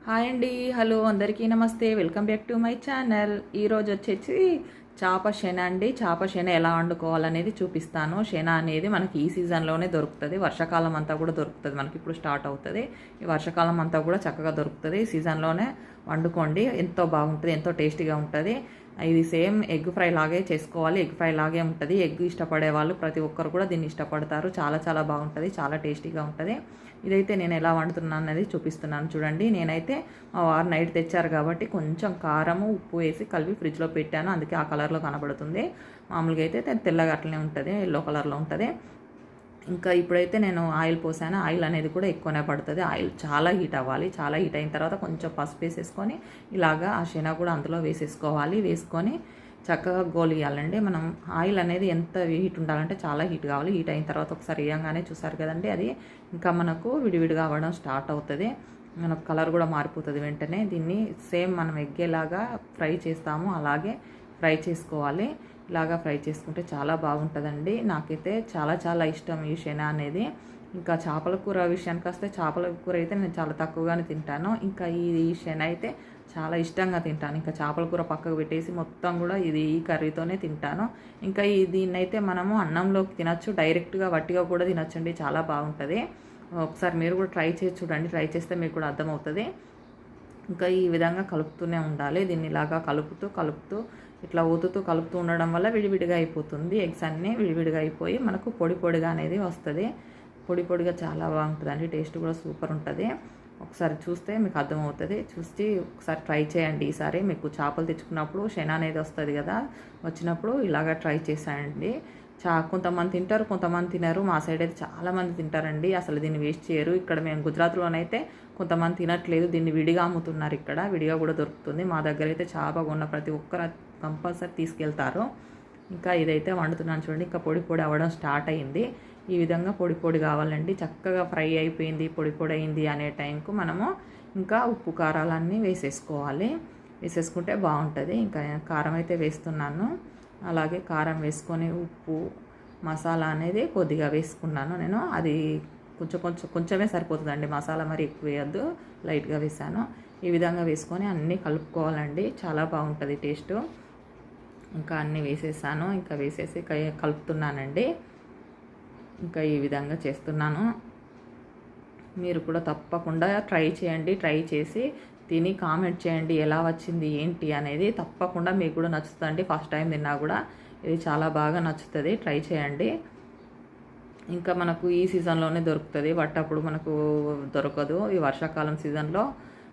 Hi అండి, hello అందరికీ నమస్తే. Welcome back to my channel. ఈరోజు వచ్చేసి చేప శెన అండి. చేప శెన ఎలా వండుకోవాలనేది చూపిస్తాను. శెన అనేది మనకి ఈ సీజన్లోనే దొరుకుతుంది. వర్షాకాలం అంతా కూడా దొరుకుతుంది. మనకి ఇప్పుడు స్టార్ట్ అవుతుంది. ఈ వర్షాకాలం అంతా కూడా చక్కగా దొరుకుతుంది. ఈ సీజన్లోనే వండుకోండి. ఎంతో బాగుంటుంది, ఎంతో టేస్టీగా ఉంటుంది. ఇది సేమ్ ఎగ్ ఫ్రై లాగే చేసుకోవాలి. ఎగ్ ఫ్రై లాగే ఉంటుంది. ఎగ్ ఇష్టపడే వాళ్ళు ప్రతి ఒక్కరు కూడా దీన్ని ఇష్టపడతారు. చాలా చాలా బాగుంటుంది, చాలా టేస్టీగా ఉంటుంది. ఇదైతే నేను ఎలా వండుతున్నాను అనేది చూపిస్తున్నాను చూడండి. నేనైతే మా వారు నైట్ తెచ్చారు కాబట్టి కొంచెం కారము ఉప్పు వేసి కలిపి ఫ్రిడ్జ్లో పెట్టాను. అందుకే ఆ కలర్లో కనబడుతుంది. మామూలుగా అయితే తెల్లగా అట్లనే ఉంటుంది, ఎల్లో కలర్లో ఉంటుంది. ఇంకా ఇప్పుడైతే నేను ఆయిల్ పోసాను. ఆయిల్ అనేది కూడా ఎక్కువనే పడుతుంది. ఆయిల్ చాలా హీట్ అవ్వాలి. చాలా హీట్ అయిన తర్వాత కొంచెం పసుపు వేసేసుకొని ఇలాగా ఆ శనగ కూడా అందులో వేసేసుకోవాలి. వేసుకొని చక్కగా గోలియాలండి. మనం ఆయిల్ అనేది ఎంత హీట్ ఉండాలంటే చాలా హీట్ కావాలి. హీట్ అయిన తర్వాత ఒకసారి వేయంగానే చూసారు కదండి, అది ఇంకా మనకు విడివిడిగా అవ్వడం స్టార్ట్ అవుతుంది. మనకు కలర్ కూడా మారిపోతుంది వెంటనే. దీన్ని సేమ్ మనం ఎగ్గేలాగా ఫ్రై చేస్తాము అలాగే ఫ్రై చేసుకోవాలి. ఇలాగా ఫ్రై చేసుకుంటే చాలా బాగుంటుందండి. నాకైతే చాలా చాలా ఇష్టం ఈ శెన అనేది. ఇంకా చేపల కూర విషయానికి వస్తే చేపల కూర అయితే నేను చాలా తక్కువగానే తింటాను. ఇంకా ఈ శెన అయితే చాలా ఇష్టంగా తింటాను. ఇంకా చేపల కూర పక్కకు పెట్టేసి మొత్తం కూడా ఈ కర్రీతోనే తింటాను. ఇంకా దీన్నైతే మనము అన్నంలోకి తినచ్చు, డైరెక్ట్గా వట్టిగా కూడా తినచ్చండి. చాలా బాగుంటుంది. ఒకసారి మీరు కూడా ట్రై చేసి చూడండి. ట్రై చేస్తే మీకు కూడా అర్థమవుతుంది. ఇంకా ఈ విధంగా కలుపుతూనే ఉండాలి. దీన్ని ఇలాగా కలుపుతూ ఇట్లా ఊతుతూ కలుపుతూ ఉండడం వల్ల విడివిడిగా అయిపోతుంది. ఎగ్స్ అన్నీ విడివిడిగా అయిపోయి మనకు పొడి పొడిగా అనేది వస్తుంది. పొడి పొడిగా చాలా బాగుంటుందండి. టేస్ట్ కూడా సూపర్ ఉంటుంది. ఒకసారి చూస్తే మీకు అర్థమవుతుంది. చూసి ఒకసారి ట్రై చేయండి. ఈసారి మీకు చేపలు తెచ్చుకున్నప్పుడు శెన అనేది వస్తుంది కదా, వచ్చినప్పుడు ఇలాగ ట్రై చేసేయండి. కొంతమంది తింటారు, కొంతమంది తినరు. మా సైడ్ అయితే చాలామంది తింటారండి. అసలు దీన్ని వేస్ట్ చేయరు. ఇక్కడ మేము గుజరాత్లోనైతే కొంతమంది తినట్లేదు. దీన్ని విడిగా అమ్ముతున్నారు. ఇక్కడ విడిగా కూడా దొరుకుతుంది. మా దగ్గర అయితే చేప కొన్న ప్రతి ఒక్కరు కంపల్సరీ తీసుకెళ్తారు. ఇంకా ఇదైతే వండుతున్నాను చూడండి. ఇంకా పొడి పొడి అవ్వడం స్టార్ట్ అయింది. ఈ విధంగా పొడి పొడి కావాలండి. చక్కగా ఫ్రై అయిపోయింది, పొడి పొడి అయింది అనే టైంకు మనము ఇంకా ఉప్పు కారాలన్నీ వేసేసుకోవాలి. వేసేసుకుంటే బాగుంటుంది. ఇంకా కారం అయితే వేస్తున్నాను. అలాగే కారం వేసుకొని ఉప్పు మసాలా అనేది కొద్దిగా వేసుకున్నాను నేను. అది కొంచెమే సరిపోతుందండి. మసాలా మరి ఎక్కువ వేయద్దు, లైట్గా వేసాను. ఈ విధంగా వేసుకొని అన్నీ కలుపుకోవాలండి. చాలా బాగుంటుంది టేస్ట్. ఇంకా అన్నీ వేసేసాను. ఇంకా వేసేసి కలుపుతున్నానండి. ఇంకా ఈ విధంగా చేస్తున్నాను. మీరు కూడా తప్పకుండా ట్రై చేయండి. ట్రై చేసి తిని కామెంట్ చేయండి ఎలా వచ్చింది ఏంటి అనేది. తప్పకుండా మీకు కూడా నచ్చుతుంది. ఫస్ట్ టైం తిన్నా కూడా ఇది చాలా బాగా నచ్చుతుంది. ట్రై చేయండి. ఇంకా మనకు ఈ సీజన్లోనే దొరుకుతుంది, బట్ అప్పుడు మనకు దొరకదు. ఈ వర్షాకాలం సీజన్లో